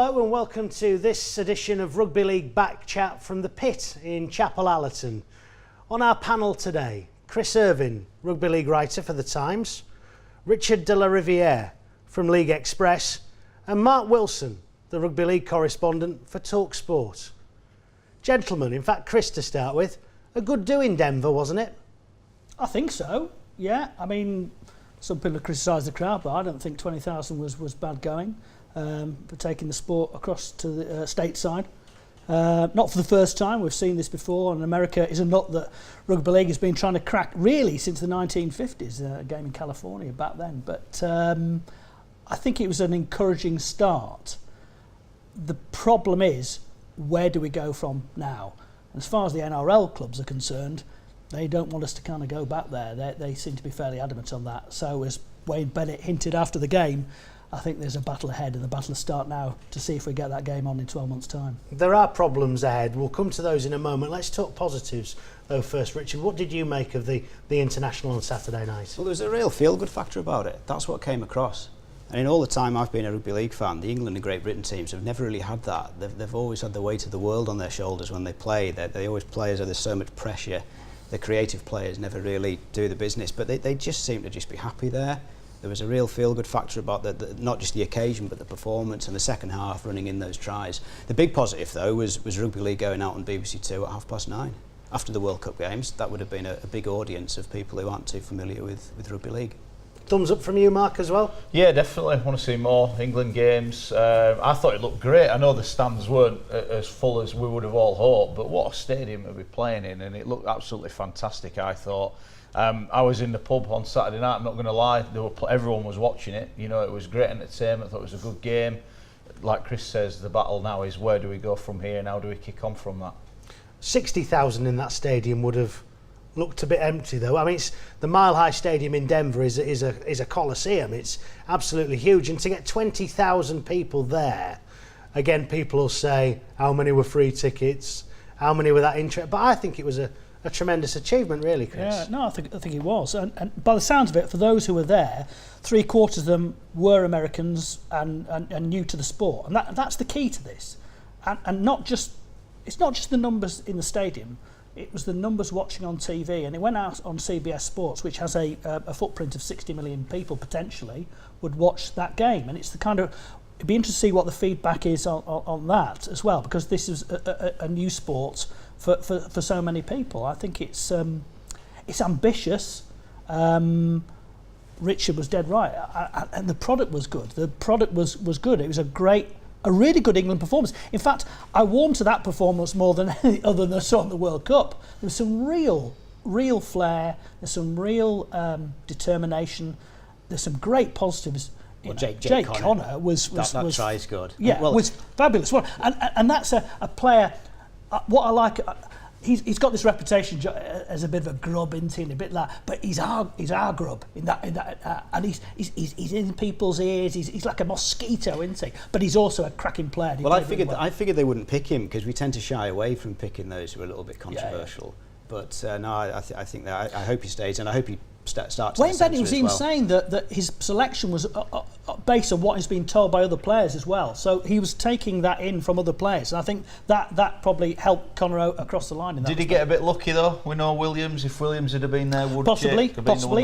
Hello and welcome to this edition of Rugby League Back Chat from the Pit in Chapel Allerton. On our panel today, Chris Irvine, Rugby League writer for The Times, Richard de la Riviere from League Express, and Mark Wilson, the Rugby League correspondent for TalkSport. Gentlemen, in fact Chris to start with, a good do in Denver, wasn't it? I think so, yeah. I mean, some people have criticised the crowd, but I don't think 20,000 was bad going. For taking the sport across to the stateside. Not for the first time, we've seen this before, and America is a nut that Rugby League has been trying to crack really since the 1950s, a game in California back then. But I think it was an encouraging start. The problem is, where do we go from now? As far as the NRL clubs are concerned, they don't want us to kind of go back there. They seem to be fairly adamant on that. So as Wayne Bennett hinted after the game, I think there's a battle ahead, and the battle will start now to see if we get that game on in 12 months' time. There are problems ahead. We'll come to those in a moment. Let's talk positives, though, first. Richard, what did you make of the international on Saturday night? Well, there was a real feel-good factor about it. That's what came across. And in all the time I've been a Rugby League fan, the England and Great Britain teams have never really had that. They've always had the weight of the world on their shoulders when they play. They always play as though there's so much pressure. The creative players never really do the business, but they just seem to just be happy there. There was a real feel-good factor about not just the occasion but the performance and the second half running in those tries. The big positive though was Rugby League going out on BBC Two at 9:30 after the World Cup games. That would have been a big audience of people who aren't too familiar with Rugby League. Thumbs up from you, Mark, as well? Yeah, definitely. I want to see more England games. I thought it looked great. I know the stands weren't as full as we would have all hoped, but what a stadium to be playing in, and it looked absolutely fantastic, I thought. I was in the pub on Saturday night, I'm not going to lie, everyone was watching it. You know, it was great entertainment, I thought it was a good game. Like Chris says, the battle now is where do we go from here and how do we kick on from that? 60,000 in that stadium would have looked a bit empty though. I mean, the Mile High Stadium in Denver is a coliseum. It's absolutely huge, and to get 20,000 people there, again, people will say how many were free tickets, how many were that interest, but I think it was a tremendous achievement, really, Chris. Yeah, no, I think it was, and by the sounds of it, for those who were there, 3/4 of them were Americans and new to the sport, and that's the key to this, and it's not just the numbers in the stadium. It was the numbers watching on TV, and it went out on CBS Sports, which has a footprint of 60 million people potentially would watch that game, and it's the kind of, it'd be interesting to see what the feedback is on that as well, because this is a new sport for so many people. I think it's ambitious. Richard was dead right, and the product was good. The product was good. It was a really good England performance. In fact, I warmed to that performance more than any other than I saw in the World Cup. There was some real flair. There's some real determination. There's some great positives. Well, Jake Connor was that try is good. Yeah, was fabulous. Well, and that's a player. What I like, he's got this reputation as a bit of a grub, isn't he? And a bit like, but he's our grub in that, and he's in people's ears. He's like a mosquito, isn't he? But he's also a cracking player. Well, I figured they wouldn't pick him because we tend to shy away from picking those who are a little bit controversial. Yeah. But no, I think that I hope he stays, and I hope he starts. Wayne Bennett was even saying that his selection was based on what he's been told by other players as well. So he was taking that in from other players, and I think that probably helped Connor across the line. Did he get a bit lucky though? We know Williams. If Williams had been there, would possibly,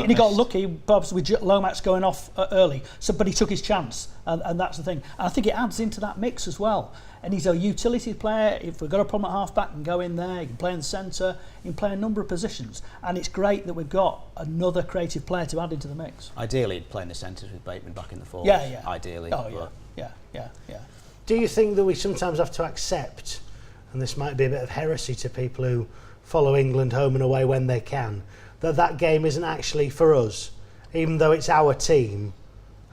and he got lucky, perhaps with Lomax going off early. So, but he took his chance, and that's the thing. And I think it adds into that mix as well. And he's a utility player. If we've got a problem at half-back, he can go in there, he can play in the centre, he can play a number of positions. And it's great that we've got another creative player to add into the mix. Ideally, he'd play in the centres with Bateman back in the forward. Yeah. Ideally. Oh, yeah. Do you think that we sometimes have to accept, and this might be a bit of heresy to people who follow England home and away when they can, that game isn't actually for us, even though it's our team,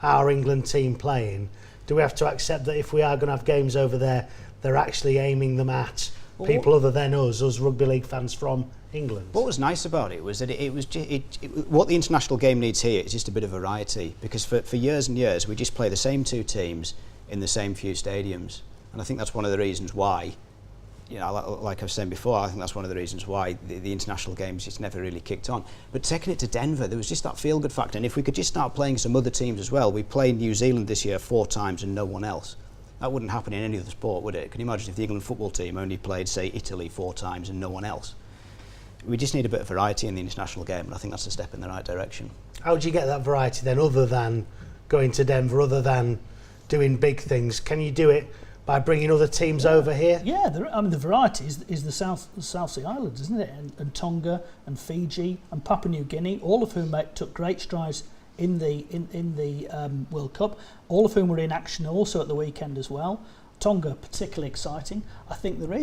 our England team playing? Do we have to accept that if we are going to have games over there, they're actually aiming them at people other than us rugby league fans from England? What was nice about it was that what the international game needs here is just a bit of variety, because for years and years we just play the same two teams in the same few stadiums, and I think that's one of the reasons why, you know, like I was saying before, I think that's one of the reasons why the international games just never really kicked on. But taking it to Denver, there was just that feel-good factor, and if we could just start playing some other teams as well. We played New Zealand this year 4 times and no one else. That wouldn't happen in any other sport, would it? Can you imagine if the England football team only played, say, Italy 4 times and no one else? We just need a bit of variety in the international game, and I think that's a step in the right direction. How do you get that variety then, other than going to Denver, other than doing big things? Can you do it by bringing other teams over here? Yeah, the variety is the South Sea Islands, isn't it? And Tonga and Fiji and Papua New Guinea, all of whom took great strides in the World Cup, all of whom were in action also at the weekend as well. Tonga particularly exciting. I think there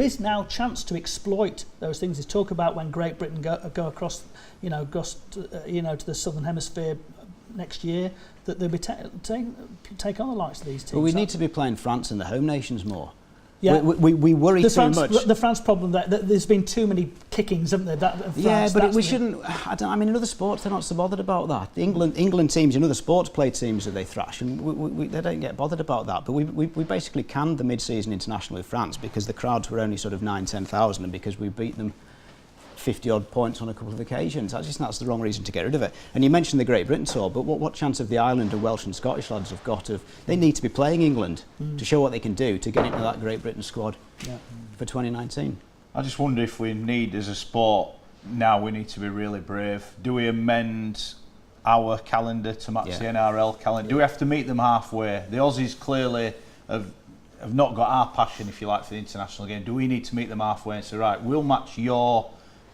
is now chance to exploit those things. There's talk about when Great Britain go across, to the Southern Hemisphere next year, that they'll be take on the likes of these teams. Well, we need to be playing France and the home nations more. Yeah. We worry too much. The France problem, that there's been too many kickings, haven't there? We shouldn't. In other sports, they're not so bothered about that. The England teams in other sports play teams that they thrash, and they don't get bothered about that. But we basically canned the mid-season international with France because the crowds were only sort of 9,000-10,000, and because we beat them 50-odd points on a couple of occasions. That's the wrong reason to get rid of it. And you mentioned the Great Britain tour, but what chance have the Ireland and Welsh and Scottish lads have got of... They need to be playing England to show what they can do to get into that Great Britain squad for 2019. I just wonder if we need, as a sport, now we need to be really brave. Do we amend our calendar to match the NRL calendar? Do we have to meet them halfway? The Aussies clearly have not got our passion, if you like, for the international game. Do we need to meet them halfway and say, right, we'll match your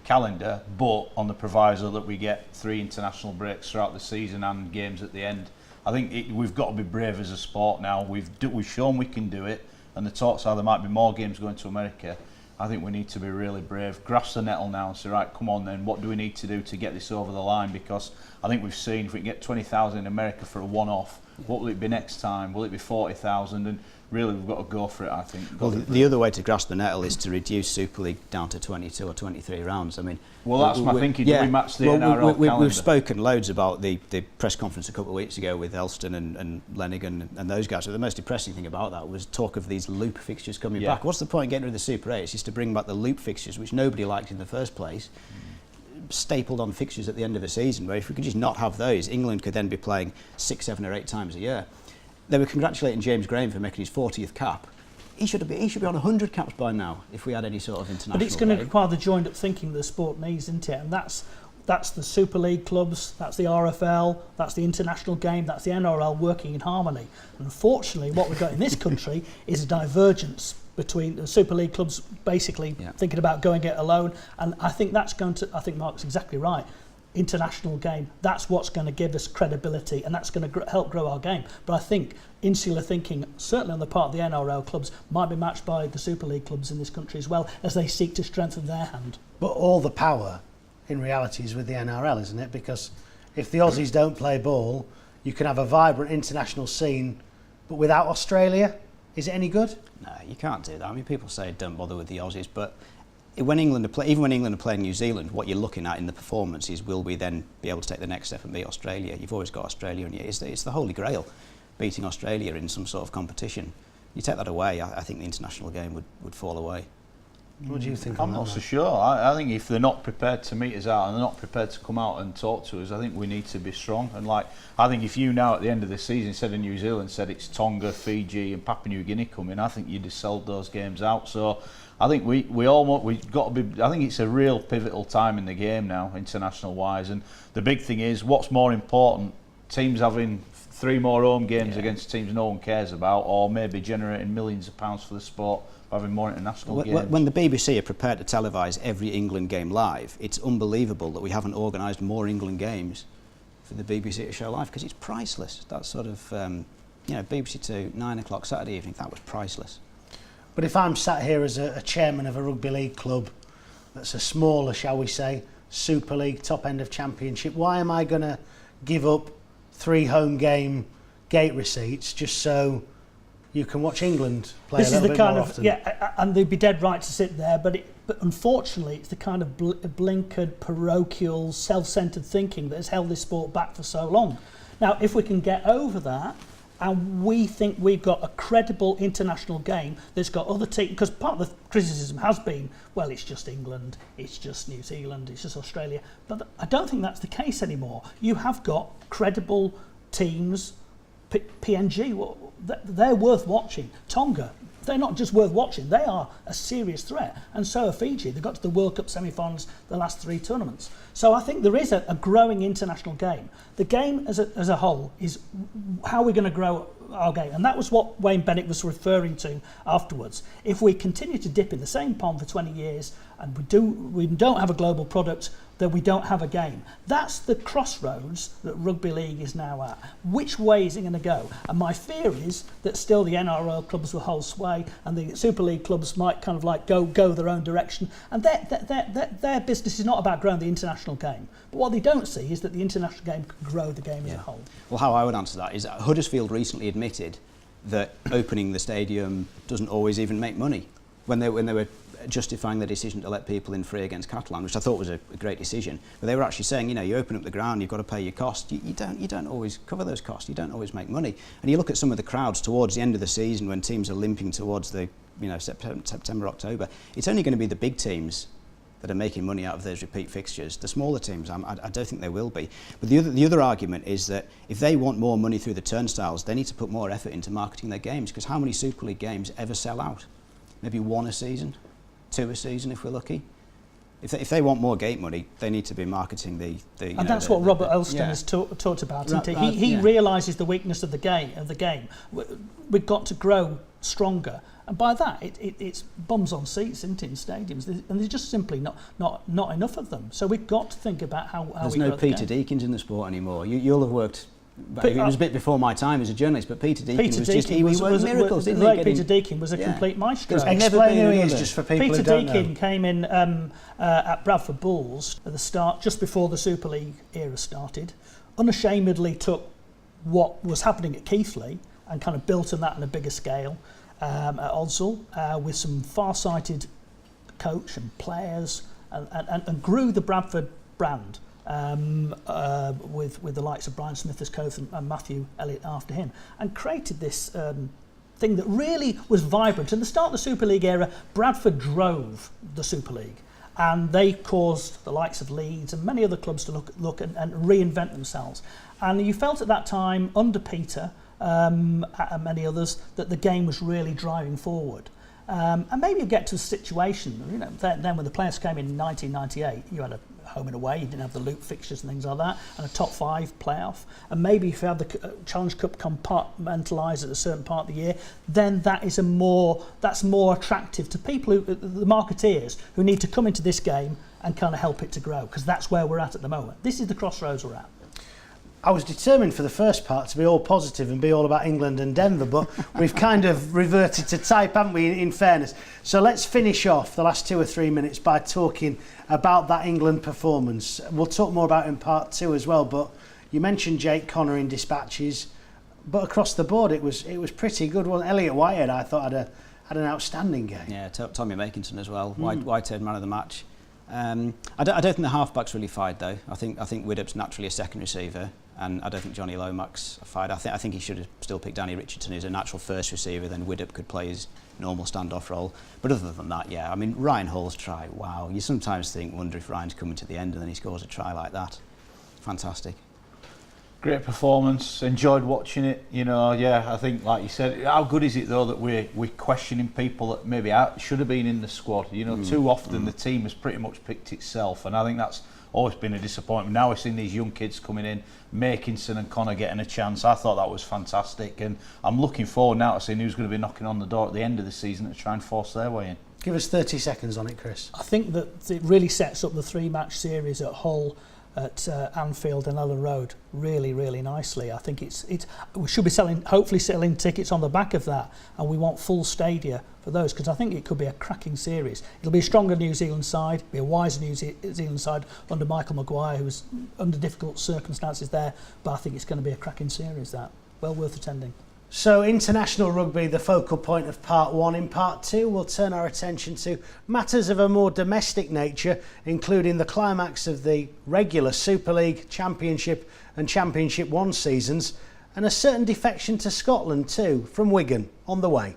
calendar, but on the proviso that we get 3 international breaks throughout the season and games at the end? I think we've got to be brave as a sport now. We've shown we can do it, and the talks are there might be more games going to America. I think we need to be really brave, grasp the nettle now and say, right, come on then, what do we need to do to get this over the line? Because I think we've seen, if we can get 20,000 in America for a one-off, what will it be next time? Will it be 40,000? And really, we've got to go for it, I think. Well, the other way to grasp the nettle is to reduce Super League down to 22 or 23 rounds. I mean, well, that's my thinking. Do we match the NRL calendar? We've spoken loads about the press conference a couple of weeks ago with Elston and Lenigan and those guys. But the most depressing thing about that was talk of these loop fixtures coming back. What's the point getting rid of the Super 8? It's just to bring back the loop fixtures, which nobody liked in the first place. Stapled on fixtures at the end of the season, where if we could just not have those, England could then be playing 6, 7 or 8 times a year. They were congratulating James Graham for making his 40th cap. He should be on 100 caps by now if we had any sort of international. But it's going to require the joined-up thinking the sport needs, isn't it? And that's the Super League clubs, that's the RFL, that's the international game, that's the NRL working in harmony. And unfortunately, what we've got in this country is a divergence between the Super League clubs basically thinking about going it alone. And I think I think Mark's exactly right. International game, that's what's going to give us credibility, and that's going to help grow our game. But I think insular thinking, certainly on the part of the NRL clubs, might be matched by the Super League clubs in this country as well, as they seek to strengthen their hand. But all the power in reality is with the NRL, isn't it? Because if the Aussies don't play ball, you can have a vibrant international scene, but without Australia, is it any good? No, you can't do that. I mean, people say don't bother with the Aussies, but even when England are playing New Zealand, what you're looking at in the performance is, will we then be able to take the next step and beat Australia? You've always got Australia in you. It's the holy grail, beating Australia in some sort of competition. You take that away, I think the international game would fall away. What do you think? I'm not so sure. I think if they're not prepared to meet us out and they're not prepared to come out and talk to us, I think we need to be strong. And I think if you now at the end of the season, instead of New Zealand, said it's Tonga, Fiji and Papua New Guinea coming, I think you'd have sold those games out. So I think we've got to be. I think it's a real pivotal time in the game now, international wise. And the big thing is, what's more important? Teams having 3 more home games against teams no one cares about, or maybe generating millions of pounds for the sport, having more international games. When the BBC are prepared to televise every England game live, it's unbelievable that we haven't organised more England games for the BBC to show live, because it's priceless. That sort of, BBC 2, 9 o'clock Saturday evening, that was priceless. But if I'm sat here as a chairman of a rugby league club that's a smaller, shall we say, Super League, top end of Championship, why am I going to give up 3 home game gate receipts just so you can watch England play a little bit more often? And they'd be dead right to sit there, but unfortunately it's the kind of blinkered, parochial, self-centred thinking that has held this sport back for so long. Now, if we can get over that, and we think we've got a credible international game that's got other teams, because part of the criticism has been, well, it's just England, it's just New Zealand, it's just Australia, but I don't think that's the case anymore. You have got credible teams. PNG, they're worth watching. Tonga, they're not just worth watching, they are a serious threat. And so are Fiji. They got to the World Cup semi-finals the last 3 tournaments. So I think there is a growing international game. The game as a whole is how we're going to grow our game. And that was what Wayne Bennett was referring to afterwards. If we continue to dip in the same pond for 20 years and we don't have a global product, then we don't have a game. That's the crossroads that rugby league is now at. Which way is it going to go? And my fear is that still the NRL clubs will hold sway and the Super League clubs might kind of like go their own direction. And their business is not about growing the international game. But what they don't see is that the international game can grow the game as a whole. Well, how I would answer that is that Huddersfield recently admitted that opening the stadium doesn't always even make money. When they were justifying the decision to let people in free against Catalan, which I thought was a great decision, but they were actually saying, you open up the ground, you've got to pay your cost. You don't always cover those costs. You don't always make money. And you look at some of the crowds towards the end of the season when teams are limping towards the September, October. It's only going to be the big teams that are making money out of those repeat fixtures. The smaller teams, I don't think they will be. But the other argument is that if they want more money through the turnstiles, they need to put more effort into marketing their games, because how many Super League games ever sell out? Maybe 1 a season, 2 a season if we're lucky. If they want more gate money, they need to be marketing the and that's what Robert Elston has talked about. He realises the weakness of the game. We've got to grow stronger, and by that it's bums on seats, isn't it, in stadiums, and there's just simply not enough of them. So we've got to think about how there's we no grow the Peter game. Deakins in the sport anymore. You'll have worked. It was a bit before my time as a journalist, but Peter Deakin was miracles, didn't he? Peter Deakin was a complete maestro. Explain who he is, just for people Peter who don't know. Deakin came in at Bradford Bulls at the start, just before the Super League era started, unashamedly took what was happening at Keighley and kind of built on that on a bigger scale at Odsal, with some far-sighted coach and players, and grew the Bradford brand. With the likes of Brian Smith as coach and Matthew Elliott after him, and created this thing that really was vibrant. At the start of the Super League era, Bradford drove the Super League, and they caused the likes of Leeds and many other clubs to look and reinvent themselves. And you felt at that time, under Peter and many others, that the game was really driving forward. And maybe you get to a situation, then when the players came in 1998, you had a home and away, you didn't have the loop fixtures and things like that, and a top 5 playoff. And maybe if you have the Challenge Cup compartmentalised at a certain part of the year, then that's more attractive to people, the marketeers, who need to come into this game and kind of help it to grow, because that's where we're at the moment. This is the crossroads we're at. I was determined for the first part to be all positive and be all about England and Denver, but we've kind of reverted to type, haven't we, in fairness? So let's finish off the last 2 or 3 minutes by talking about that England performance. We'll talk more about it in part 2 as well, but you mentioned Jake Connor in dispatches, but across the board it was pretty good. Well, Elliot Whitehead, I thought, had an outstanding game. Yeah, Tommy Makinson as well. Whitehead man of the match. I don't think the halfback's really fired though. I think Widdop's naturally a second receiver, and I don't think Johnny Lomax's fired. I think he should have still picked Danny Richardson as a natural first receiver. Then Widdop could play his normal standoff role. But other than that, yeah, I mean, Ryan Hall's try. Wow, you sometimes wonder if Ryan's coming to the end and then he scores a try like that. Fantastic. Great performance. Enjoyed watching it. I think, like you said, how good is it though that we're questioning people that maybe should have been in the squad. Too often the team has pretty much picked itself, and I think that's always been a disappointment. Now we're seeing these young kids coming in, Makinson and Connor getting a chance. I thought that was fantastic, and I'm looking forward now to seeing who's going to be knocking on the door at the end of the season to try and force their way in. Give us 30 seconds on it, Chris. I think that it really sets up the 3-match series at Hull, at Anfield and Ellen Road really, really nicely. I think we should be hopefully selling tickets on the back of that, and we want full stadia for those, because I think it could be a cracking series. It'll be a stronger New Zealand side, be a wiser New Zealand side under Michael Maguire, who was under difficult circumstances there, but I think it's going to be a cracking series, that. Well worth attending. So international rugby, the focal point of part 1. In part 2, we'll turn our attention to matters of a more domestic nature, including the climax of the regular Super League, Championship and Championship 1 seasons, and a certain defection to Scotland too, from Wigan, on the way.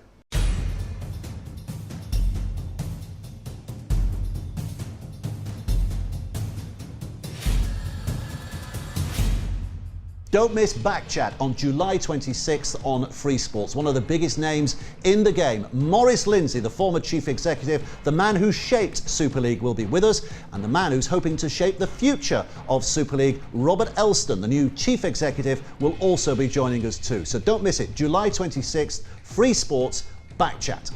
Don't miss Backchat on July 26th on FreeSports. One of the biggest names in the game, Maurice Lindsay, the former chief executive, the man who shaped Super League, will be with us, and the man who's hoping to shape the future of Super League, Robert Elston, the new chief executive, will also be joining us too. So don't miss it. July 26th, FreeSports, Backchat.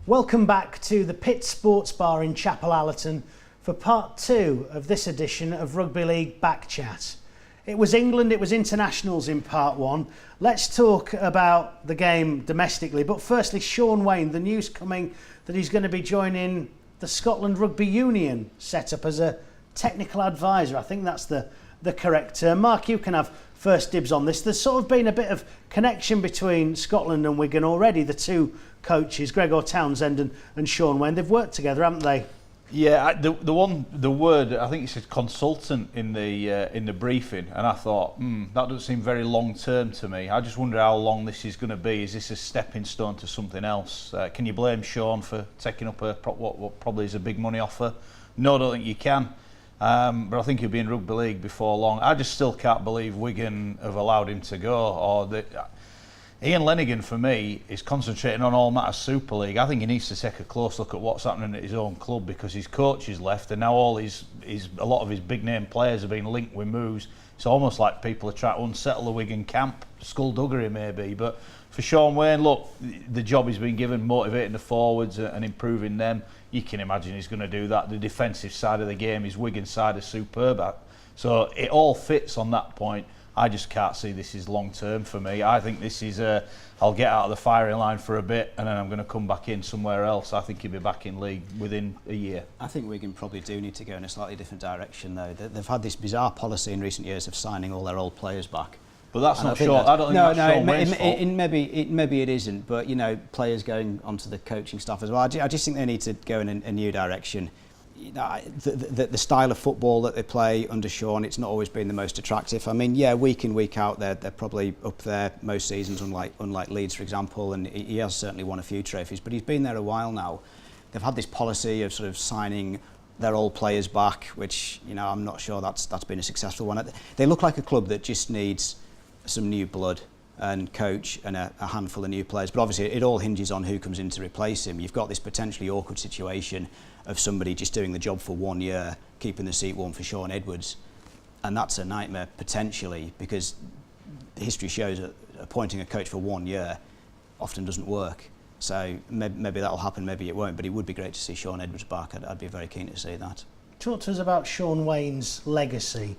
Welcome back to the Pit Sports Bar in Chapel Allerton for part 2 of this edition of Rugby League Backchat. It was England, it was internationals in part 1. Let's talk about the game domestically, but firstly Shaun Wane, the news coming that he's going to be joining the Scotland Rugby Union setup as a technical advisor. I think that's the correct term. Mark, you can have first dibs on this. There's sort of been a bit of connection between Scotland and Wigan already. The two coaches, Gregor Townsend and Shaun Wane, they've worked together, haven't they? Yeah, the word, I think it said consultant in the briefing, and I thought, that doesn't seem very long term to me. I just wonder how long this is going to be. Is this a stepping stone to something else? Can you blame Shaun for taking up what probably is a big money offer? No, I don't think you can. But I think he'll be in rugby league before long. I just still can't believe Wigan have allowed him to go. Ian Lenigan, for me, is concentrating on all matters Super League. I think he needs to take a close look at what's happening at his own club, because his coach is left, and now a lot of his big name players have been linked with moves. It's almost like people are trying to unsettle the Wigan camp, skullduggery maybe. But for Shaun Wane, look, the job he's been given, motivating the forwards and improving them. You can imagine he's going to do that. The defensive side of the game, his Wigan side is superb at. So it all fits on that point. I just can't see this is long term for me. I think this is I'll get out of the firing line for a bit and then I'm going to come back in somewhere else. I think he'll be back in league within a year. I think Wigan probably do need to go in a slightly different direction though. They've had this bizarre policy in recent years of signing all their old players back. But that's not Shaun. I don't think that's Shaun Wane's fault. Maybe it isn't, but you know, players going onto the coaching staff as well. I just think they need to go in a new direction. You know, the style of football that they play under Shaun, it's not always been the most attractive. I mean, yeah, week in, week out, they're probably up there most seasons, unlike Leeds, for example, and he has certainly won a few trophies, but he's been there a while now. They've had this policy of sort of signing their old players back, which, you know, I'm not sure that's been a successful one. They look like a club that just needs some new blood and coach and a handful of new players, but obviously it all hinges on who comes in to replace him. You've got this potentially awkward situation of somebody just doing the job for 1 year, keeping the seat warm for Shaun Edwards, and that's a nightmare potentially, because history shows that appointing a coach for 1 year often doesn't work. So maybe that'll happen, maybe it won't, but it would be great to see Shaun Edwards back. I'd be very keen to see that. Talk to us about Shaun Wane's legacy.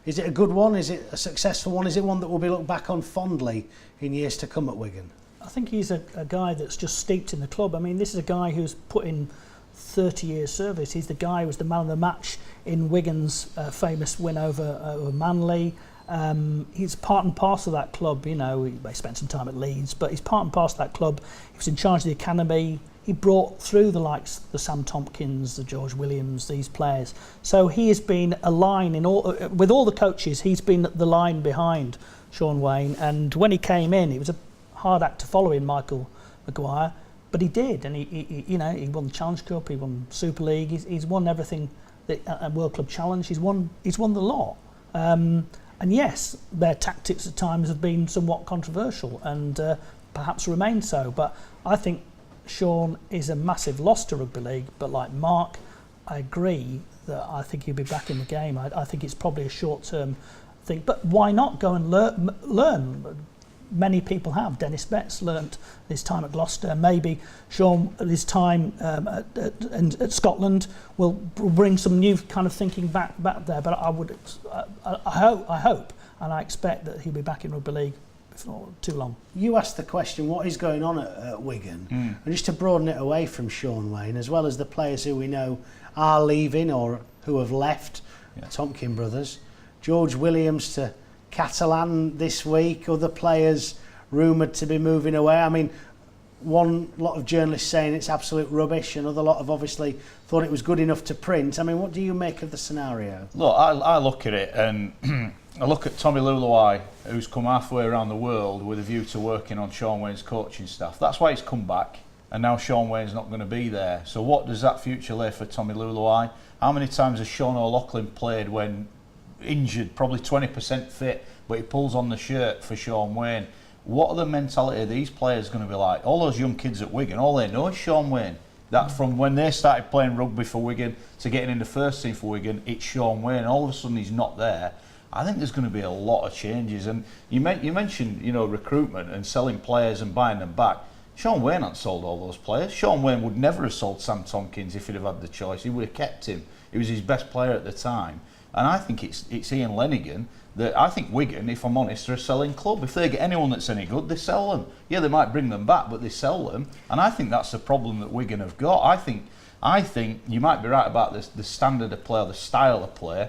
Is it a good one? Is it a successful one? Is it one that will be looked back on fondly in years to come at Wigan? I think he's a guy that's just steeped in the club. I mean, this is a guy who's put in 30 years service. He's the guy who was the man of the match in Wigan's famous win over Manly. He's part and parcel of that club. You know, he spent some time at Leeds, but he's part and parcel of that club. He was in charge of the academy. He brought through the likes the Sam Tompkins, the George Williams, these players. So he has been a line in all with all the coaches. He's been the line behind Shaun Wane. And when he came in, it was a hard act to follow in Michael Maguire, but he did. And he won the Challenge Cup. He won Super League. He's won everything. World Club Challenge. He's won the lot. And yes, their tactics at times have been somewhat controversial and perhaps remain so. But I think Shaun is a massive loss to rugby league, but like Mark, I agree that I think he'll be back in the game. I think it's probably a short-term think, but why not go and learn? Many people have. Dennis Betts learnt his time at Gloucester. Maybe Shaun, his time at Scotland, will bring some new kind of thinking back there. But I hope and I expect that he'll be back in rugby league before too long. You asked the question, what is going on at Wigan? And just to broaden it away from Shaun Wane, as well as the players who we know are leaving or who have left, Tompkin brothers, George Williams to Catalan this week, other players rumoured to be moving away. I mean, one lot of journalists saying it's absolute rubbish, another lot have obviously thought it was good enough to print. I mean, what do you make of the scenario? Look, I look at it and I look at Tommy Luluai, who's come halfway around the world with a view to working on Shaun Wane's coaching staff. That's why he's come back, and now Shaun Wane's not going to be there. So what does that future lay for Tommy Luluai? How many times has Sean O'Loughlin played when injured, probably 20% fit, but he pulls on the shirt for Shaun Wane? What are the mentality of these players going to be like? All those young kids at Wigan, all they know is Shaun Wane. That from when they started playing rugby for Wigan to getting in the first team for Wigan, it's Shaun Wane. All of a sudden he's not there. I think there's going to be a lot of changes. And you mentioned, recruitment and selling players and buying them back. Shaun Wane hasn't sold all those players. Shaun Wane would never have sold Sam Tompkins if he'd have had the choice. He would have kept him. He was his best player at the time. And I think it's Ian Lenigan that I think Wigan, if I'm honest, are a selling club. If they get anyone that's any good, they sell them. Yeah, they might bring them back, but they sell them. And I think that's the problem that Wigan have got. I think you might be right about this, the standard of play or the style of play.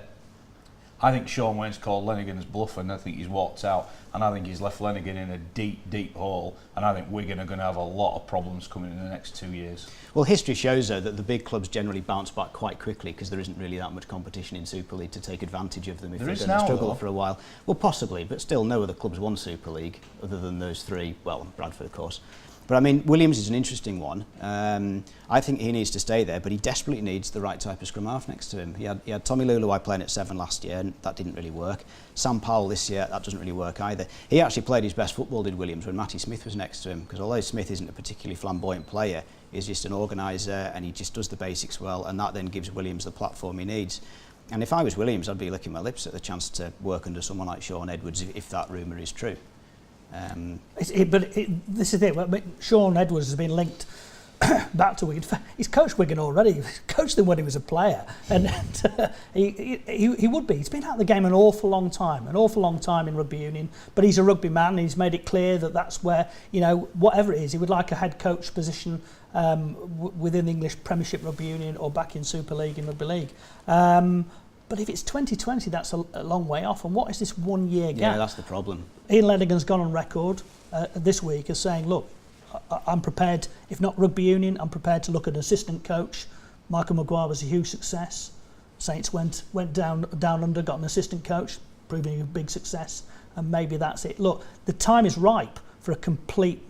I think Shaun Wane's called Lenigan's bluff, and I think he's walked out, and I think he's left Lenigan in a deep, deep hole, and I think Wigan are going to have a lot of problems coming in the next 2 years. Well, history shows, though, that the big clubs generally bounce back quite quickly because there isn't really that much competition in Super League to take advantage of them if they're going to struggle for a while. Well, possibly, but still no other clubs won Super League other than those three, well, Bradford, of course. But I mean, Williams is an interesting one. I think he needs to stay there, but he desperately needs the right type of scrum half next to him. He had Tommy Luluai playing at 7 last year, and that didn't really work. Sam Powell this year, that doesn't really work either. He actually played his best football, did Williams, when Matty Smith was next to him, because although Smith isn't a particularly flamboyant player, he's just an organiser and he just does the basics well, and that then gives Williams the platform he needs. And if I was Williams, I'd be licking my lips at the chance to work under someone like Shaun Edwards if that rumour is true. This is it. Shaun Edwards has been linked back to Wigan. He's coached Wigan already. He's coached them when he was a player, and he would be. He's been out of the game an awful long time in rugby union. But he's a rugby man. And he's made it clear that that's where, whatever it is, he would like a head coach position within the English Premiership Rugby Union or back in Super League in rugby league. But if it's 2020, that's a long way off. And what is this 1 year gap? Yeah, that's the problem. Ian Lenigan's gone on record this week as saying, look, I'm prepared, if not rugby union, I'm prepared to look at an assistant coach. Michael Maguire was a huge success. Saints went down under, got an assistant coach, proving a big success. And maybe that's it. Look, the time is ripe for a complete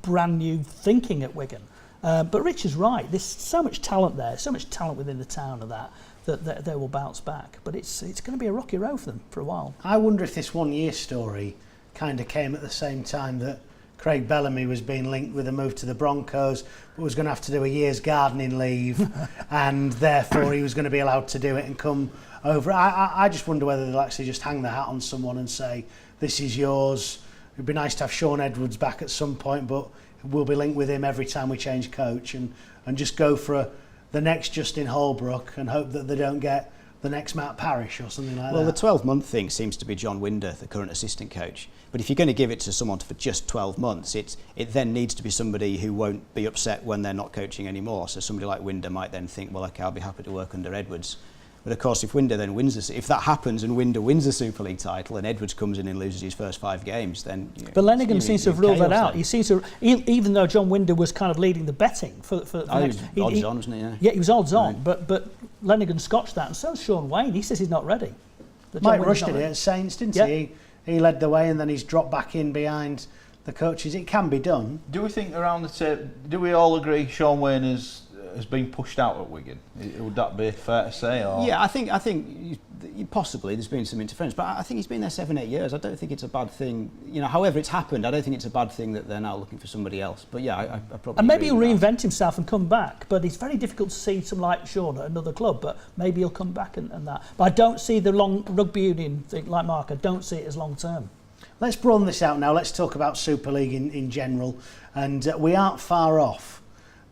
brand new thinking at Wigan. But Rich is right. There's so much talent there, so much talent within the town of that they will bounce back. But it's going to be a rocky road for them for a while. I wonder if this 1 year story kind of came at the same time that Craig Bellamy was being linked with a move to the Broncos, but was going to have to do a year's gardening leave, and therefore he was going to be allowed to do it and come over. I just wonder whether they'll actually just hang the hat on someone and say, this is yours. It'd be nice to have Shaun Edwards back at some point, but we'll be linked with him every time we change coach, and just go for the next Justin Holbrook and hope that they don't get the next Matt Parrish or something like that. Well, the 12-month thing seems to be John Winder, the current assistant coach. But if you're going to give it to someone for just 12 months, it then needs to be somebody who won't be upset when they're not coaching anymore. So somebody like Winder might then think, well, okay, I'll be happy to work under Edwards. But of course, if Winder then wins, if that happens and Winder wins the Super League title and Edwards comes in and loses his first 5 games, then. But Lenigan seems to have ruled that out. He seems to, even though John Winder was kind of leading the betting for he was odds on, wasn't he? Yeah, he was odds on. But Lenigan scotched that, and so is Shaun Wane. He says he's not ready. Mike Rush did it at Saints, didn't he? He led the way, and then he's dropped back in behind the coaches. It can be done. Do we think around the table? Do we all agree Shaun Wane has been pushed out at Wigan? Would that be fair to say? Or? Yeah, I think Possibly, there's been some interference, but I think he's been there 7-8 years. I don't think it's a bad thing. You know, however it's happened, I don't think it's a bad thing that they're now looking for somebody else. But yeah, I probably. And maybe he'll agree with reinvent himself and come back. But it's very difficult to see someone like Shaun at another club. But maybe he'll come back and that. But I don't see the long rugby union thing like Mark. I don't see it as long term. Let's broaden this out now. Let's talk about Super League in general, and we aren't far off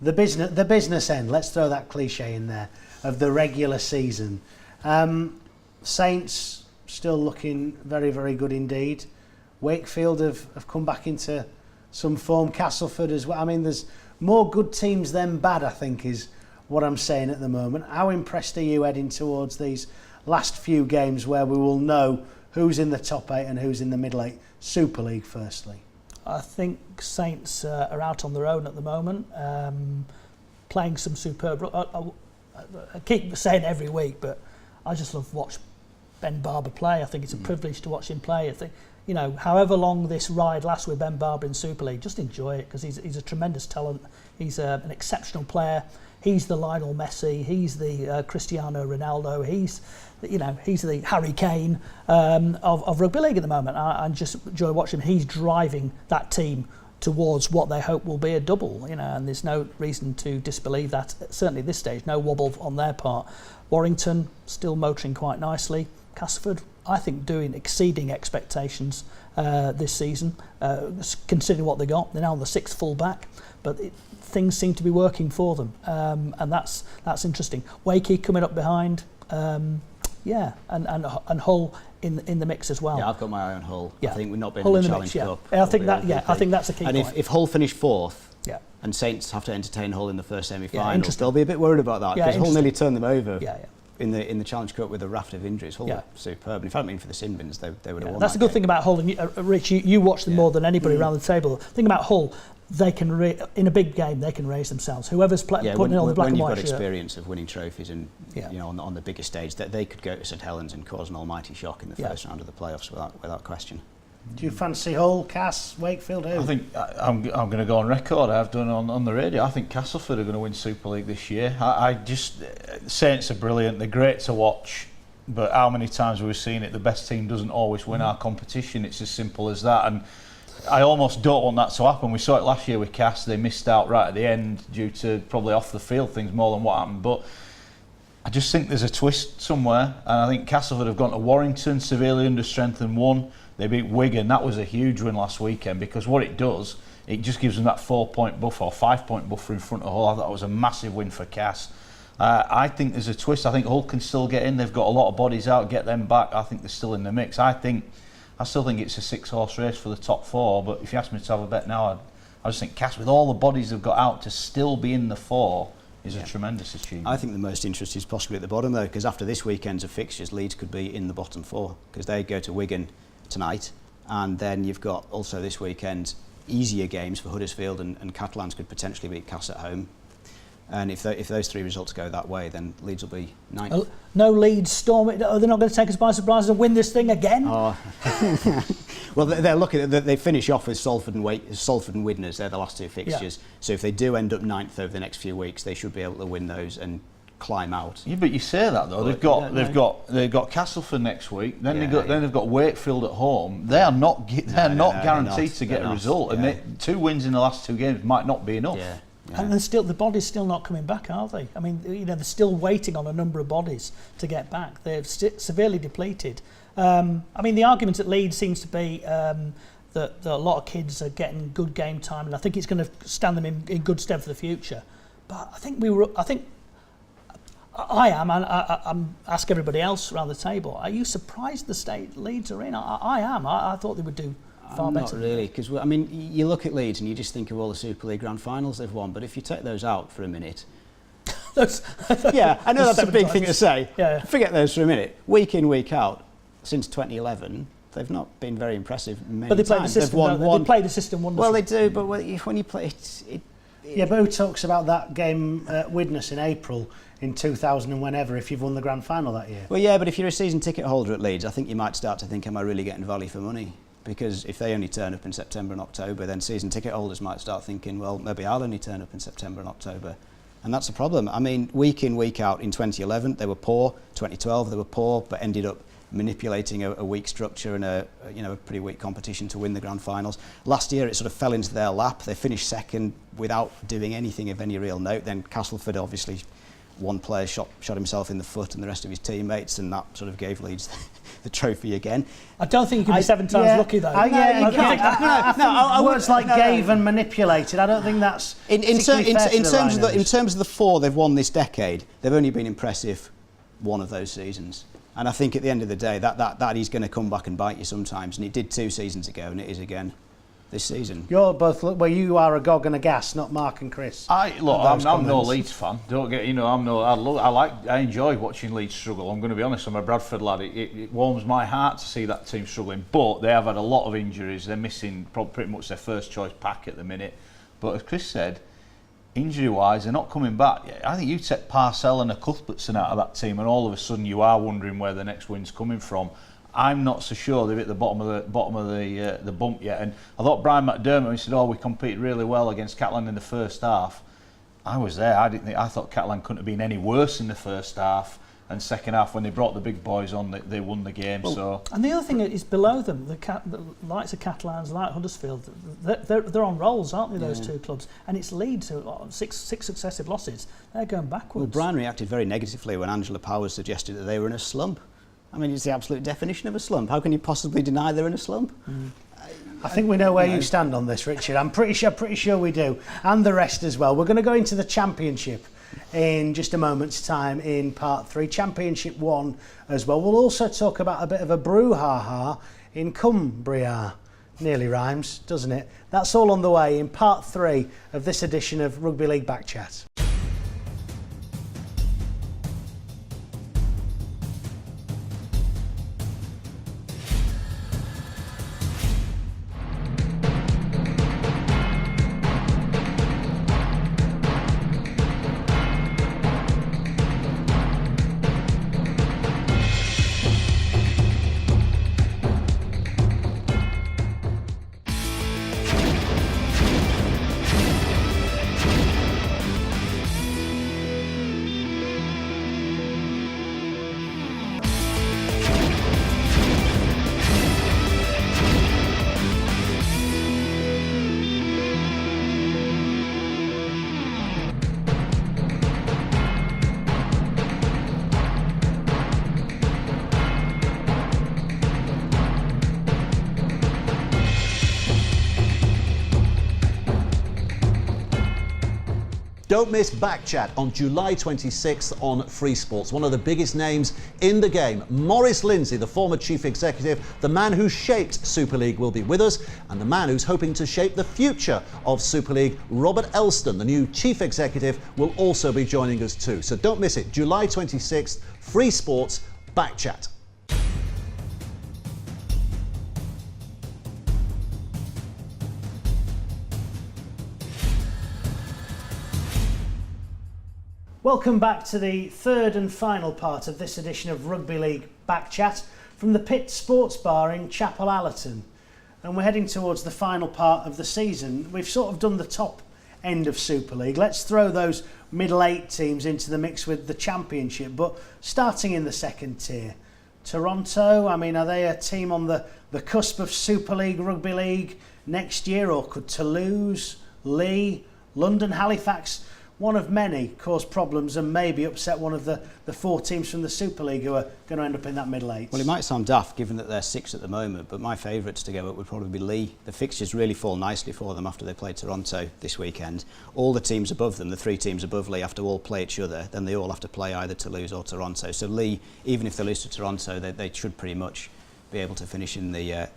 the business end. Let's throw that cliche in there of the regular season. Saints still looking very, very good indeed. Wakefield have come back into some form. Castleford as well. I mean, there's more good teams than bad, I think, is what I'm saying at the moment. How impressed are you heading towards these last few games where we will know who's in the top 8 and who's in the middle 8? Super League, firstly. I think Saints are out on their own at the moment, playing some superb. I keep saying it every week, but I just love watch Ben Barber play. I think it's a privilege to watch him play. I think, you know, however long this ride lasts with Ben Barber in Super League, just enjoy it because he's a tremendous talent. He's an exceptional player. He's the Lionel Messi. He's the Cristiano Ronaldo. He's the Harry Kane of rugby league at the moment. I just enjoy watching him. He's driving that team towards what they hope will be a double, you know, and there's no reason to disbelieve that. Certainly at this stage, no wobble on their part. Warrington still motoring quite nicely. Castleford, I think, exceeding expectations this season, considering what they got. They're now on the 6th full back, but things seem to be working for them, and that's interesting. Wakey coming up behind, and Hull in the mix as well. Yeah, I've got my eye on Hull. Yeah. I think we've not been Hull in the Challenge Challenge Cup. I think that. I think that's a key and point. if Hull finish 4th, yeah, and Saints have to entertain Hull in the first semi-final, interesting. they'll be a bit worried about that because Hull nearly turned them over. Yeah. In the Challenge Cup with a raft of injuries. Hull were superb. And if it hadn't been for the sin bins, they would have won. That's the good thing about Hull. And Rich, you watch them more than anybody around the table. The thing about Hull, they can in a big game they can raise themselves. Whoever's putting in all the black and white when shirt. you've got experience of winning trophies and you know on the bigger stage, that they could go to St Helens and cause an almighty shock in the first round of the playoffs without question. Do you fancy Hull, Cass, Wakefield? Who? I think I'm going to go on record. I've done on the radio. I think Castleford are going to win Super League this year. Saints are brilliant. They're great to watch. But how many times have we seen it? The best team doesn't always win our competition. It's as simple as that. And I almost don't want that to happen. We saw it last year with Cass. They missed out right at the end due to probably off the field things more than what happened. But I just think there's a twist somewhere. And I think Castleford have gone to Warrington, severely understrengthened and won. They beat Wigan. That was a huge win last weekend because what it does, it just gives them that 4-point buffer or 5-point buffer in front of Hull. I thought it was a massive win for Cass. I think there's a twist. I think Hull can still get in. They've got a lot of bodies out. Get them back. I think they're still in the mix. I still think it's a 6-horse race for the top 4. But if you ask me to have a bet now, I just think Cass, with all the bodies they've got out, to still be in the 4 is a tremendous achievement. I think the most interest is possibly at the bottom though, because after this weekend's of fixtures, Leeds could be in the bottom 4 because they go to Wigan tonight, and then you've got also this weekend easier games for Huddersfield and Catalans could potentially beat Cass at home. And if those 3 results go that way, then Leeds will be 9th. No Leeds storm it. Are they not going to take us by surprise and win this thing again? Oh. Well, they're looking. They finish off with Salford and Widnes. They're the last 2 fixtures. Yeah. So if they do end up 9th over the next few weeks, they should be able to win those and climb out. Yeah, but you say that though. They've got Castleford next week. Then they've got Wakefield at home. They are not guaranteed to get a result. Yeah. And 2 wins in the last 2 games might not be enough. Yeah. Yeah. And the body's still not coming back, are they? I mean, you know, they're still waiting on a number of bodies to get back. They're severely depleted. I mean, the argument at Leeds seems to be that a lot of kids are getting good game time, and I think it's going to stand them in good stead for the future. But I am, and I'm ask everybody else around the table. Are you surprised the state Leeds are in? I am. I thought they would do far better. Not really, because I mean, you look at Leeds and you just think of all the Super League Grand Finals they've won. But if you take those out for a minute, yeah, I know that's a big thing to say. Yeah. Forget those for a minute. Week in, week out, since 2011, they've not been very impressive. But they played the system. They played the system wonderfully. Well, they do, but when you play it. Yeah, but who talks about that game at Widnes in April in 2000 and whenever if you've won the grand final that year? Well, yeah, but if you're a season ticket holder at Leeds, I think you might start to think, am I really getting value for money? Because if they only turn up in September and October, then season ticket holders might start thinking, well, maybe I'll only turn up in September and October. And that's the problem. I mean, week in, week out in 2011, they were poor. 2012, they were poor, but ended up manipulating a weak structure and a pretty weak competition to win the grand finals. Last year, it sort of fell into their lap. They finished second without doing anything of any real note. Then Castleford, obviously, one player shot himself in the foot and the rest of his teammates, and that sort of gave Leeds the trophy again. I don't think you can be 7 times lucky though. Words like gave and manipulated. I don't think that's in terms of the 4 they've won this decade. They've only been impressive one of those seasons, and I think at the end of the day that is going to come back and bite you sometimes. And it did 2 seasons ago, and it is again this season. You're both, well, you are a gog and a gas, not Mark and Chris. I'm no Leeds fan. Don't get, I enjoy watching Leeds struggle. I'm going to be honest, I'm a Bradford lad. It warms my heart to see that team struggling, but they have had a lot of injuries. They're missing pretty much their first choice pack at the minute. But as Chris said, injury-wise, they're not coming back yet. I think you take Parcell and a Cuthbertson out of that team, and all of a sudden you are wondering where the next win's coming from. I'm not so sure they've hit the bottom of the bump yet. And I thought Brian McDermott, when he said, we competed really well against Catalan in the first half. I was there. I thought Catalan couldn't have been any worse in the first half. And second half, when they brought the big boys on, they won the game. And the other thing is below them, the likes of Catalans, like Huddersfield, they're on rolls, aren't they? Those two clubs, and it's Leeds who six successive losses. They're going backwards. Well, Brian reacted very negatively when Angela Powers suggested that they were in a slump. I mean, it's the absolute definition of a slump. How can you possibly deny they're in a slump? I think we know where you stand on this, Richard. I'm pretty sure we do, and the rest as well. We're going to go into the Championship in just a moment's time in part 3, Championship 1 as well. We'll also talk about a bit of a brouhaha in Cumbria. Nearly rhymes, doesn't it? That's all on the way in part 3 of this edition of Rugby League Backchat. Don't miss Backchat on July 26th on FreeSports. One of the biggest names in the game, Maurice Lindsay, the former chief executive, the man who shaped Super League, will be with us, and the man who's hoping to shape the future of Super League, Robert Elston, the new chief executive, will also be joining us too. So don't miss it. July 26th, FreeSports, Backchat. Welcome back to the third and final part of this edition of Rugby League Backchat from the Pit Sports Bar in Chapel Allerton. And we're heading towards the final part of the season. We've sort of done the top end of Super League. Let's throw those middle 8 teams into the mix with the Championship, but starting in the second tier. Toronto, I mean, are they a team on the cusp of Super League, Rugby League next year, or could Toulouse, Leigh, London, Halifax, one of many, cause problems and maybe upset one of the 4 teams from the Super League who are going to end up in that middle 8? Well, it might sound daft given that they're 6 at the moment, but my favourites to go up would probably be Leigh. The fixtures really fall nicely for them after they play Toronto this weekend. All the teams above them, the 3 teams above Leigh, have to all play each other. Then they all have to play either Toulouse or Toronto. So Leigh, even if they lose to Toronto, they should pretty much be able to finish in the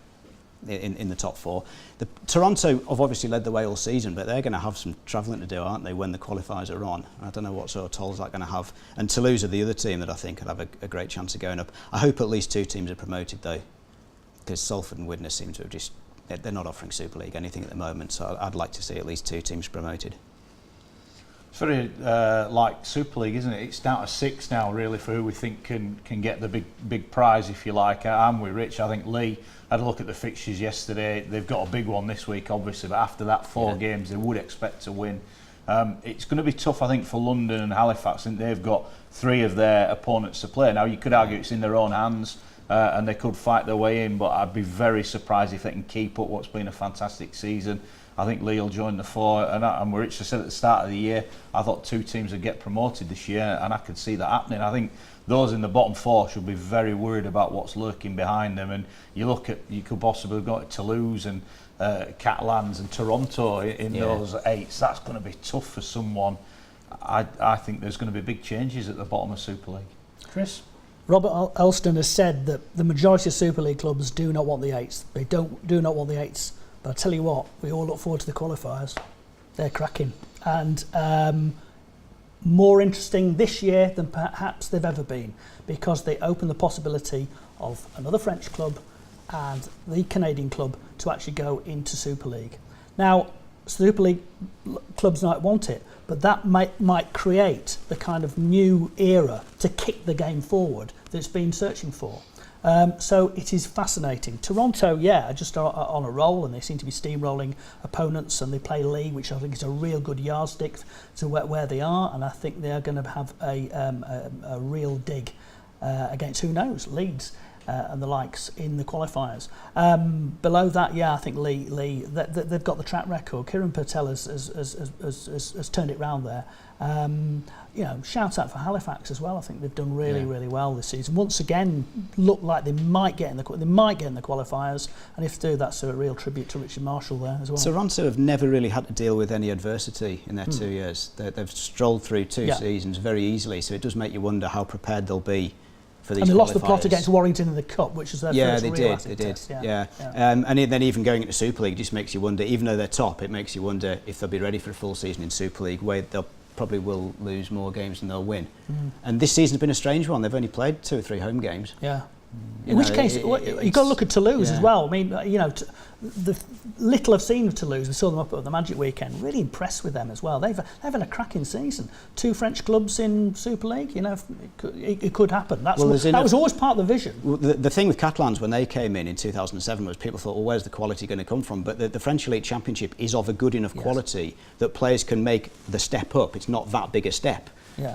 top 4. The Toronto have obviously led the way all season, but they're going to have some travelling to do, aren't they, when the qualifiers are on? I don't know what sort of tolls that's going to have. And Toulouse are the other team that I think could have a great chance of going up. I hope at least 2 teams are promoted though, because Salford and Widnes seem to have they're not offering Super League anything at the moment, so I'd like to see at least 2 teams promoted. It's very like Super League, isn't it? It's down to 6 now, really, for who we think can get the big prize, if you like. I'm with Rich. I think Leigh, I had a look at the fixtures yesterday. They've got a big one this week, obviously, but after that 4 games, they would expect to win. It's going to be tough, I think, for London and Halifax. I think they've got 3 of their opponents to play. Now, you could argue it's in their own hands and they could fight their way in, but I'd be very surprised if they can keep up what's been a fantastic season. I think Lee will join the 4, and Richard said at the start of the year, I thought 2 teams would get promoted this year, and I could see that happening. I think those in the bottom 4 should be very worried about what's lurking behind them. And you could possibly go to Toulouse and Catalans and Toronto in those 8s. That's going to be tough for someone. I think there's going to be big changes at the bottom of Super League. Chris? Robert Elston has said that the majority of Super League clubs do not want the 8s. They do not want the 8s. But I tell you what, we all look forward to the qualifiers. They're cracking. And more interesting this year than perhaps they've ever been, because they open the possibility of another French club and the Canadian club to actually go into Super League. Now, Super League clubs might want it, but that might create the kind of new era to kick the game forward that it's been searching for. So it is fascinating. Toronto, are just on a roll, and they seem to be steamrolling opponents, and they play Lee, which I think is a real good yardstick to where they are, and I think they are going to have a real dig against, who knows, Leeds and the likes in the qualifiers. Below that, I think Lee they've got the track record. Kieran Patel has turned it round there. Shout out for Halifax as well. I think they've done really well this season. Once again, look like they might get in the qualifiers, and if they do, that's a real tribute to Richard Marshall there as well. Toronto have never really had to deal with any adversity in their 2 years. They've strolled through 2 seasons very easily, so it does make you wonder how prepared they'll be for these. And they lost the qualifiers. plot against Warrington in the Cup, which was their first real acid test. And then even going into Super League just makes you wonder, even though they're top, it makes you wonder if they'll be ready for a full season in Super League, where they'll probably will lose more games than they'll win. And this season's been a strange one. They've only played 2 or 3 home games. In which case, you've got to look at Toulouse as well. I mean, the little I've seen of Toulouse, we saw them up at the Magic Weekend, really impressed with them as well. They've had a cracking season. 2 French clubs in Super League, it could happen. That was always part of the vision. Well, the thing with Catalans when they came in 2007 was people thought, well, where's the quality going to come from? But the French Elite Championship is of a good enough quality that players can make the step up. It's not that big a step.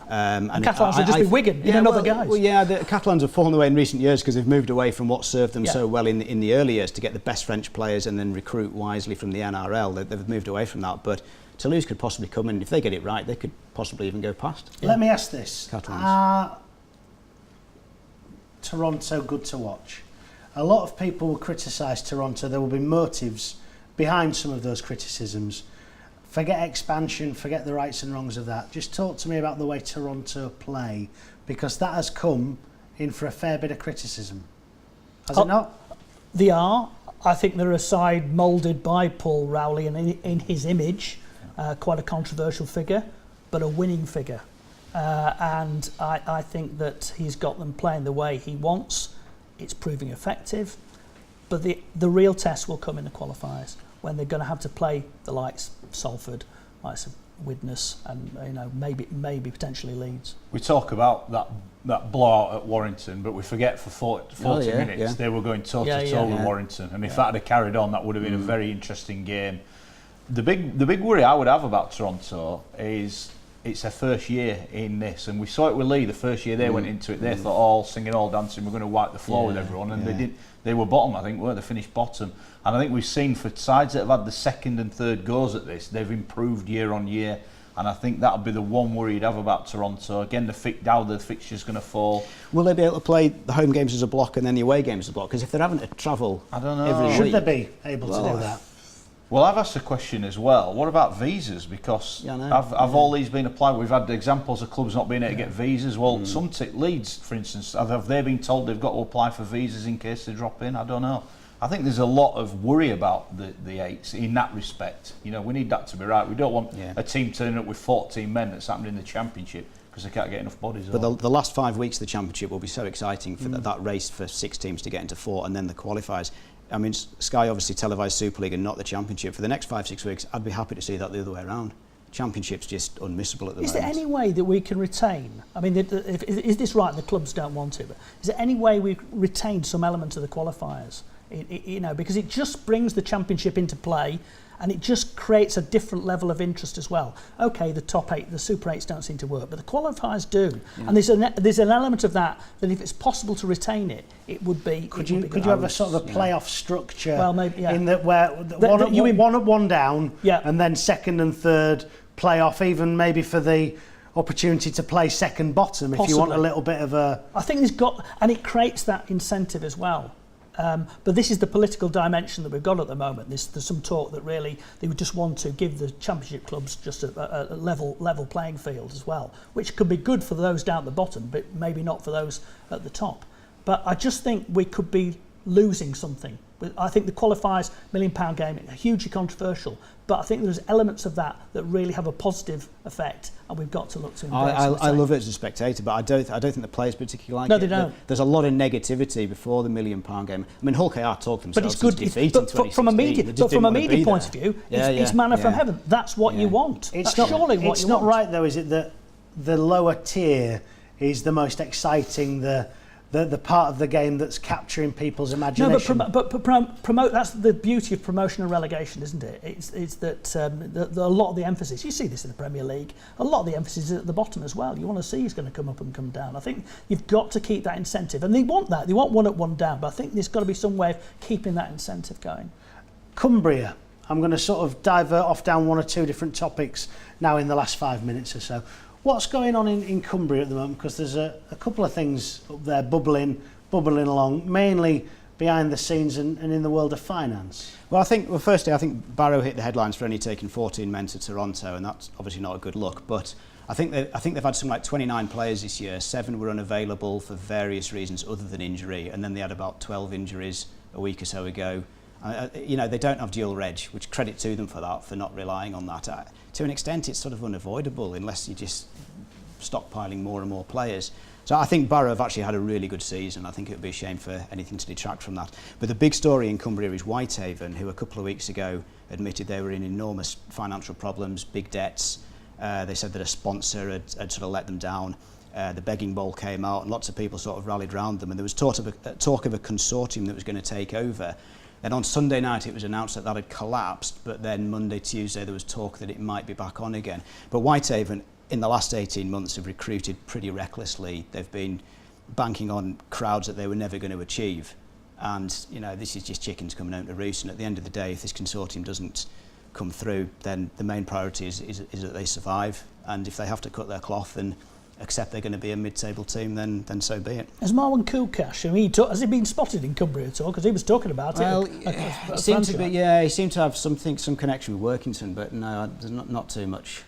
And Catalans will just be Wigan, other guys. Well, the Catalans have fallen away in recent years because they've moved away from what served them so well in the early years to get the best French players and then recruit wisely from the NRL. They've moved away from that, but Toulouse could possibly come in. If they get it right, they could possibly even go past. Let me ask this. Catalans. Are Toronto good to watch? A lot of people will criticise Toronto. There will be motives behind some of those criticisms. Forget expansion, forget the rights and wrongs of that. Just talk to me about the way Toronto play, because that has come in for a fair bit of criticism. Has it not? They are. I think they're a side moulded by Paul Rowley and in his image, quite a controversial figure, but a winning figure. And I think that he's got them playing the way he wants. It's proving effective. But the real test will come in the qualifiers, when they're going to have to play the likes of Salford, likes of Widnes, and maybe potentially Leeds. We talk about that blowout at Warrington, but we forget for 40 minutes they were going toe-to-toe with Warrington, and if that had carried on, that would have been a very interesting game. The big worry I would have about Toronto is it's their first year in this, and we saw it with Lee. The first year they went into it, they thought all singing, all dancing, we're going to wipe the floor with everyone, and they did. They were bottom, I think, weren't they? Finished bottom. And I think we've seen for sides that have had the second and third goes at this, they've improved year on year. And I think that'll be the one worry you'd have about Toronto. Again, how the fixture's going to fall. Will they be able to play the home games as a block and then the away games as a block? Because if they're having to travel, I don't know. every Should week, they be able to do that? Well, I've asked a question as well. What about visas? Because have all these been applied? We've had examples of clubs not being able to get visas. Well, some Leeds, for instance, have they been told they've got to apply for visas in case they drop in? I don't know. I think there's a lot of worry about the eights in that respect. We need that to be right. We don't want a team turning up with 14 men that's happened in the Championship because they can't get enough bodies. But the last 5 weeks of the Championship will be so exciting for that race for 6 teams to get into 4 and then the qualifiers. I mean, Sky obviously televised Super League and not the Championship. For the next 5-6 weeks, I'd be happy to see that the other way around. Championship's just unmissable at the moment. Is there any way that we can retain? I mean, is this right? The clubs don't want it, but is there any way we retain some element of the qualifiers because it just brings the Championship into play. And it just creates a different level of interest as well. Okay, the top 8, the Super 8s don't seem to work, but the qualifiers do. Yeah. And there's an element of that if it's possible to retain it, it would be. Could you have a sort of a playoff structure? Well, maybe, yeah. In that where one up, one down, yeah. And then second and third playoff, even maybe for the opportunity to play second bottom, Possibly. If you want a little bit of a. I think and it creates that incentive as well. But this is the political dimension that we've got at the moment. There's some talk that really they would just want to give the Championship clubs just a level playing field as well, which could be good for those down at the bottom, but maybe not for those at the top. But I just think we could be losing something. I think the qualifiers £1 million game are hugely controversial, but I think there's elements of that really have a positive effect, and we've got to look to embrace. I love it as a spectator, but I don't think the players particularly like it. No, they don't. There's a lot of negativity before the £1 million game. I mean, Hull KR talked themselves into defeat in 2016. From a media point of view, it's manna from heaven. That's what you want. It's not right though, is it, that the lower tier is the most exciting, the part of the game that's capturing people's imagination? No, but promote. That's the beauty of promotion and relegation, isn't it? It's that a lot of the emphasis. You see this in the Premier League. A lot of the emphasis is at the bottom as well. You want to see who's going to come up and come down. I think you've got to keep that incentive, and they want that. They want one up, one down. But I think there's got to be some way of keeping that incentive going. Cumbria. I'm going to sort of divert off down one or two different topics now in the last 5 minutes or so. What's going on in Cumbria at the moment? Because there's a couple of things up there bubbling along, mainly behind the scenes and in the world of finance. Well, firstly, I think Barrow hit the headlines for only taking 14 men to Toronto, and that's obviously not a good look. But I think they've had something like 29 players this year. 7 were unavailable for various reasons other than injury, and then they had about 12 injuries a week or so ago. They don't have dual reg, which credit to them for that, for not relying on that. To an extent, it's sort of unavoidable unless you just stockpiling more and more players. So I think Barrow have actually had a really good season. I think it would be a shame for anything to detract from that. But the big story in Cumbria is Whitehaven, who a couple of weeks ago admitted they were in enormous financial problems, big debts. They said that a sponsor had sort of let them down. The begging bowl came out and lots of people sort of rallied around them, and there was talk of a consortium that was going to take over. Then on Sunday night it was announced that had collapsed, but then Monday, Tuesday there was talk that it might be back on again. But Whitehaven in the last 18 months have recruited pretty recklessly. They've been banking on crowds that they were never going to achieve. And this is just chickens coming home to roost, and at the end of the day, if this consortium doesn't come through, then the main priority is that they survive, and if they have to cut their cloth and accept they're going to be a mid-table team, then so be it. Has Marwan Kukash, has he been spotted in Cumbria at all? Because he was talking about it. He seemed to be. Yeah, he seemed to have some connection with Workington, but no, there's not too much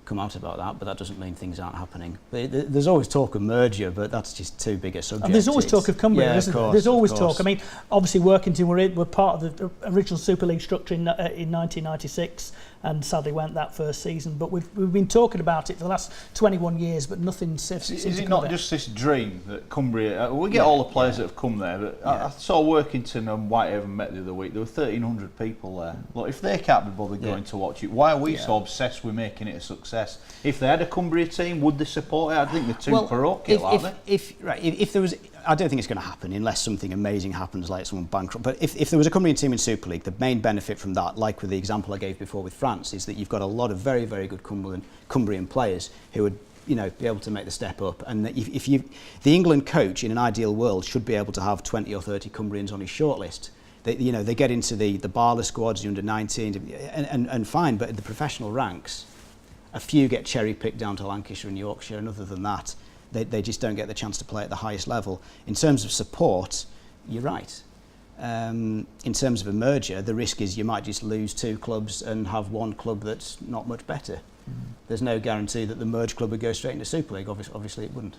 come out about that. But that doesn't mean things aren't happening. But there's always talk of merger, but that's just too big a subject. And there's always talk of Cumbria, isn't there? There's always talk. I mean, obviously Workington were part of the original Super League structure in 1996. And sadly went that first season. But we've been talking about it for the last 21 years, but nothing seems to Is it not just this dream that Cumbria... we get all the players that have come there, but I saw Workington and Whitehaven met the other week. There were 1,300 people there. Look, if they can't be bothered going to watch it, why are we so obsessed with making it a success? If they had a Cumbria team, would they support it? I think they're too parochial, aren't they? If there was... I don't think it's going to happen unless something amazing happens, like someone bankrupt. But if there was a Cumbrian team in Super League, the main benefit from that, like with the example I gave before with France, is that you've got a lot of very, very good Cumbrian players who would, be able to make the step up. And the England coach in an ideal world should be able to have 20 or 30 Cumbrians on his shortlist. They get into the Barla squads, the under-19, and fine. But in the professional ranks, a few get cherry-picked down to Lancashire and Yorkshire, and other than that, they just don't get the chance to play at the highest level. In terms of support, you're right. In terms of a merger, the risk is you might just lose 2 clubs and have one club that's not much better. There's no guarantee that the merged club would go straight into Super League. Obviously it wouldn't.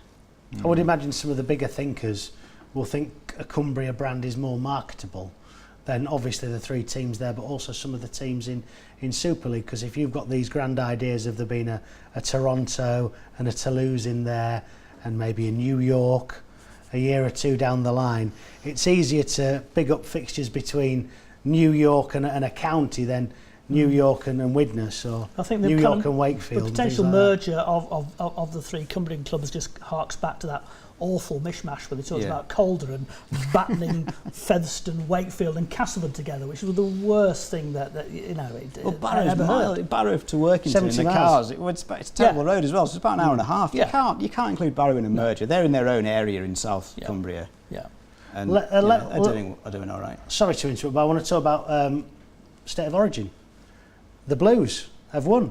I would imagine some of the bigger thinkers will think a Cumbria brand is more marketable than obviously the 3 teams there, but also some of the teams in Super League, because if you've got these grand ideas of there being a Toronto and a Toulouse in there, and maybe a New York a year or 2 down the line, it's easier to big up fixtures between New York and a county than New York and Widnes, or I think New York and Wakefield. The potential merger of the 3 Cumbrian clubs just harks back to that awful mishmash where they talked Yeah. about Calder and battening Featherstone, Wakefield and Castleford together, which was the worst thing that Well, I ever heard. Barrow to Workington in 70 the miles. cars, it's a terrible road as well, so it's about an hour and a half. Yeah. You can't include Barrow in a merger. They're in their own area in South Cumbria. Yeah. And They're doing all right. Sorry to interrupt, but I want to talk about State of Origin. The Blues have won.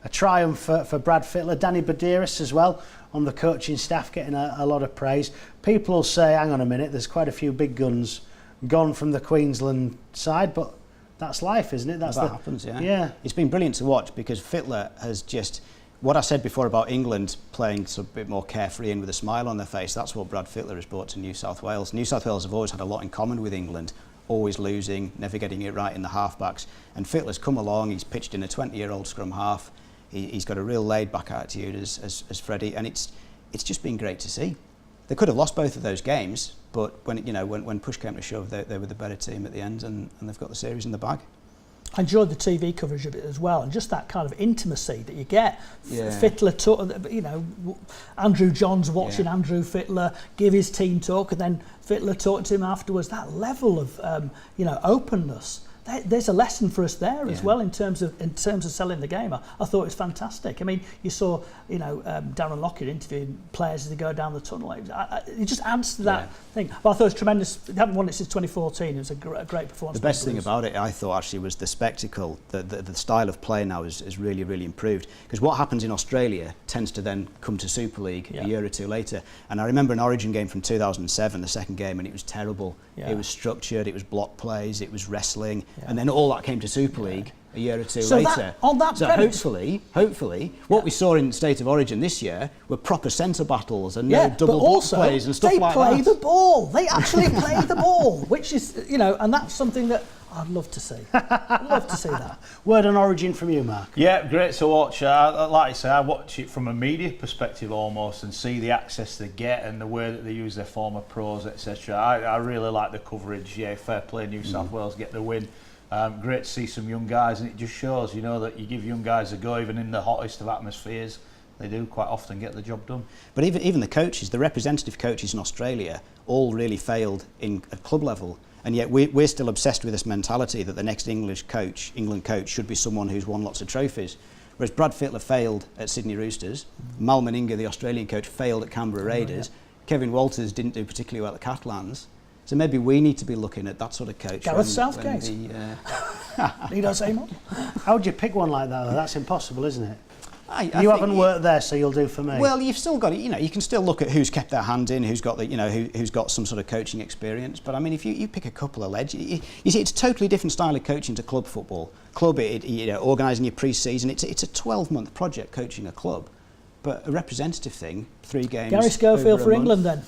A triumph for Brad Fittler, Danny Badiris as well on the coaching staff, getting a lot of praise. People will say, hang on a minute, there's quite a few big guns gone from the Queensland side, but that's life, isn't it? That happens, yeah. Yeah. It's been brilliant to watch because Fittler has just... What I said before about England playing a bit more carefree and with a smile on their face, that's what Brad Fittler has brought to New South Wales. New South Wales have always had a lot in common with England, always losing, never getting it right in the halfbacks. And Fittler's come along, he's pitched in a 20-year-old scrum half. He's got a real laid-back attitude as Freddie, and it's just been great to see. They could have lost both of those games, but when push came to shove, they were the better team at the end, and they've got the series in the bag. I enjoyed the TV coverage of it as well, and just that kind of intimacy that you get. Yeah. Fittler Andrew Johns watching Andrew Fittler give his team talk, and then Fittler talking to him afterwards. That level of openness. There's a lesson for us there as well in terms of selling the game. I thought it was fantastic. I mean, you saw Darren Lockyer interviewing players as they go down the tunnel. It just adds to that thing. But I thought it was tremendous. They haven't won it since 2014. It was a great performance. The best thing about it, I thought, actually, was the spectacle. The style of play now is really, really improved. Because what happens in Australia tends to then come to Super League a year or two later. And I remember an Origin game from 2007, the second game, and it was terrible. Yeah. It was structured, it was block plays, it was wrestling. Yeah. And then all that came to Super League a year or two later. Hopefully, what we saw in State of Origin this year were proper centre battles and no double block plays and stuff like that. They play the ball. They actually play the ball, which is, and that's something that I'd love to see. I'd love to see that. Word on Origin from you, Mark. Yeah, great to watch. Like I say, I watch it from a media perspective almost and see the access they get and the way that they use their former pros, etc. I really like the coverage. Yeah, fair play, New South Wales get the win. Great to see some young guys, and it just shows, that you give young guys a go, even in the hottest of atmospheres. They do quite often get the job done. But even the coaches, the representative coaches in Australia, all really failed at club level. And yet we're still obsessed with this mentality that the next England coach should be someone who's won lots of trophies. Whereas Brad Fittler failed at Sydney Roosters, Mal Meninga, the Australian coach, failed at Canberra Raiders, Kevin Walters didn't do particularly well at Catalans. So maybe we need to be looking at that sort of coach. Gareth Southgate. Need I say more? How would you pick one like that, though? That's impossible, isn't it? I you haven't worked there, so you'll do for me. Well, you've still got it. You can still look at who's kept their hand in, who's got who's got some sort of coaching experience. But I mean, if you pick a couple of legends, you see, it's a totally different style of coaching to club football. Club, organising your pre-season, it's a 12-month project coaching a club, but a representative thing, 3 games. Gary Schofield for England, then.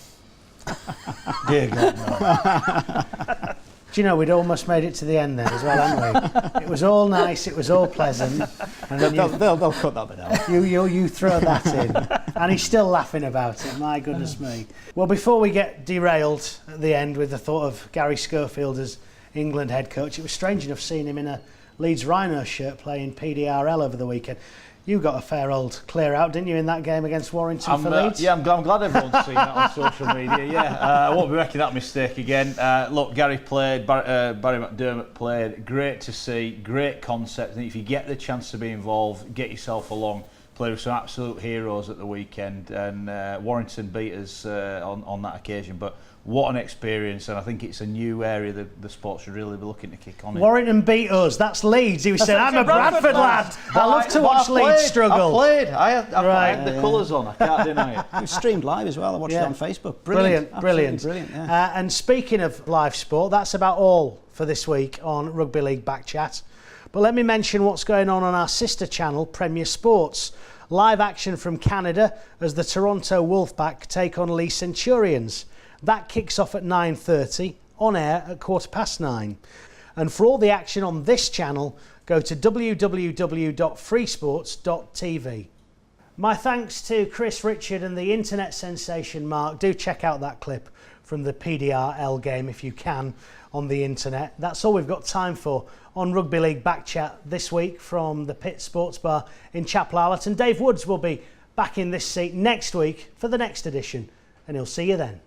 Dear God, no. Do you know, we'd almost made it to the end then as well, hadn't we? It was all nice, it was all pleasant. And then they'll cut that bit out. You throw that in. And he's still laughing about it, my goodness me. Well, before we get derailed at the end with the thought of Gary Schofield as England head coach, it was strange enough seeing him in a Leeds Rhino shirt playing PDRL over the weekend. You got a fair old clear out, didn't you, in that game against Warrington for Leeds? Yeah, I'm glad everyone's seen that on social media. Yeah, I won't be making that mistake again. Look, Gary played, Barry McDermott played. Great to see, great concept. And if you get the chance to be involved, get yourself along. Played with some absolute heroes at the weekend, and Warrington beat us on that occasion. But what an experience, and I think it's a new area that the sport should really be looking to kick on in. Warrington beat us, that's Leeds. He was saying, I'm a Bradford lad. I love to watch Leeds struggle. I had the colours on, I can't deny it. It was streamed live as well, I watched it on Facebook. Brilliant. Brilliant. Yeah. And speaking of live sport, that's about all for this week on Rugby League Back Chat. But let me mention what's going on our sister channel, Premier Sports. Live action from Canada as the Toronto Wolfpack take on Leeds Centurions. That kicks off at 9:30, on air at 9:15. And for all the action on this channel, go to www.freesports.tv. My thanks to Chris, Richard and the internet sensation Mark. Do check out that clip from the PDRL game if you can on the internet. That's all we've got time for on Rugby League Back Chat this week from the Pit Sports Bar in Chapel Allerton. Dave Woods will be back in this seat next week for the next edition, and he'll see you then.